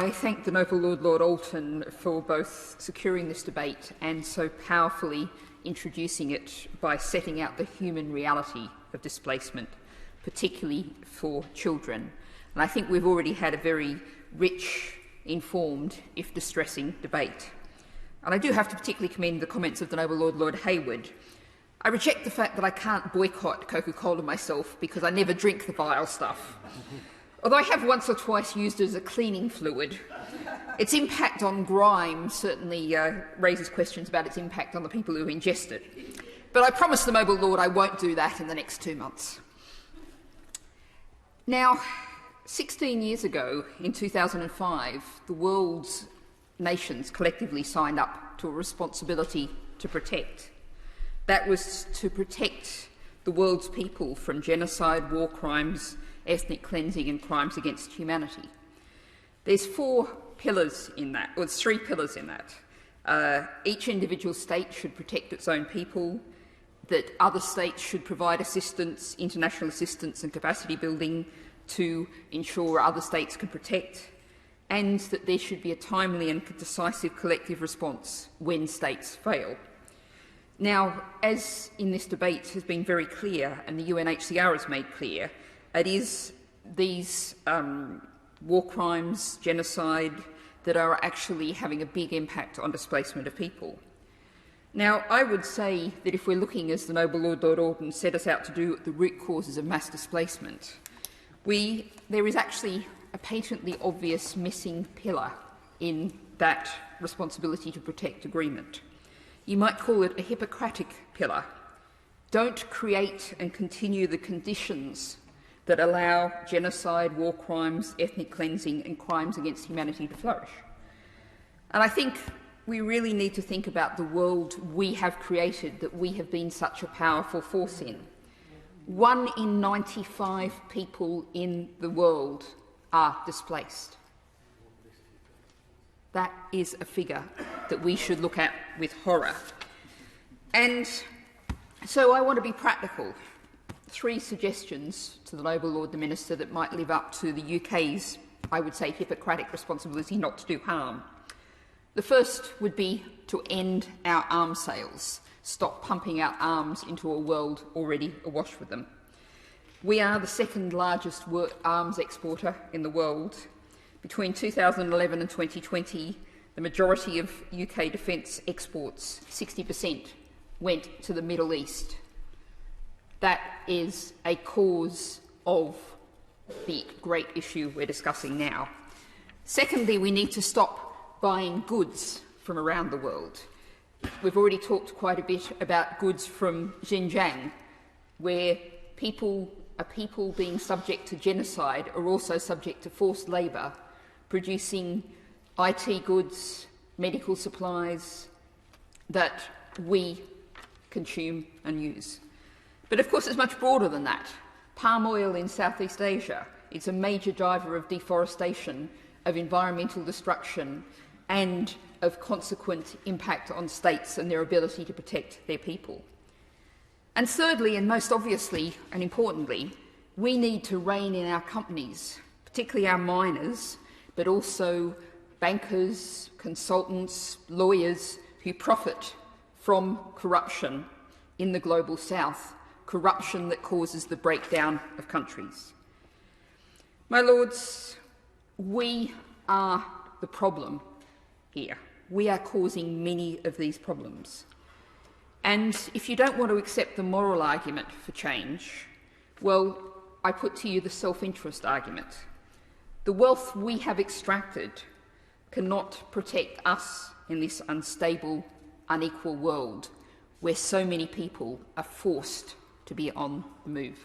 I thank the Noble Lord Alton for both securing this debate and so powerfully introducing it by setting out the human reality of displacement, particularly for children. And I think we've already had a very rich, informed, if distressing, debate. And I do have to particularly commend the comments of the Noble Lord Hayward. I reject the fact that I can't boycott Coca-Cola myself because I never drink the vile stuff. Although I have once or twice used it as a cleaning fluid. Its impact on grime certainly raises questions about its impact on the people who ingest it. But I promise the Noble Lord I won't do that in the next 2 months. Now, 16 years ago, in 2005, the world's nations collectively signed up to a responsibility to protect. That was to protect the world's people from genocide, war crimes, ethnic cleansing and crimes against humanity. There's 4 pillars in that, or 3 pillars in that. Each individual state should protect its own people, that other states should provide assistance, international assistance and capacity building to ensure other states can protect, and that there should be a timely and decisive collective response when states fail. Now, as in this debate has been very clear, and the UNHCR has made clear, it is these war crimes, genocide, that are actually having a big impact on displacement of people. Now, I would say that if we're looking, as the Noble Lord Alton set us out to do, at the root causes of mass displacement, there is actually a patently obvious missing pillar in that responsibility to protect agreement. You might call it a Hippocratic pillar. Don't create and continue the conditions that allow genocide, war crimes, ethnic cleansing and crimes against humanity to flourish. And I think we really need to think about the world we have created, that we have been such a powerful force in. 1 in 95 people in the world are displaced. That is a figure that we should look at with horror. And so I want to be practical. 3 suggestions to the Noble Lord the Minister that might live up to the UK's, I would say, Hippocratic responsibility not to do harm. The first would be to end our arms sales, stop pumping out arms into a world already awash with them. We are the 2nd largest arms exporter in the world. Between 2011 and 2020, the majority of UK defence exports, 60%, went to the Middle East. That is a cause of the great issue we're discussing now. Secondly, we need to stop buying goods from around the world. We've already talked quite a bit about goods from Xinjiang, where people being subject to genocide are also subject to forced labour, producing IT goods, medical supplies that we consume and use. But of course it's much broader than that. Palm oil in Southeast Asia, it's a major driver of deforestation, of environmental destruction and of consequent impact on states and their ability to protect their people. And thirdly, and most obviously and importantly, we need to rein in our companies, particularly our miners, but also bankers, consultants, lawyers who profit from corruption in the global south, corruption that causes the breakdown of countries. My lords, we are the problem here. We are causing many of these problems. And if you don't want to accept the moral argument for change, well, I put to you the self-interest argument. The wealth we have extracted cannot protect us in this unstable, unequal world where so many people are forced to be on the move.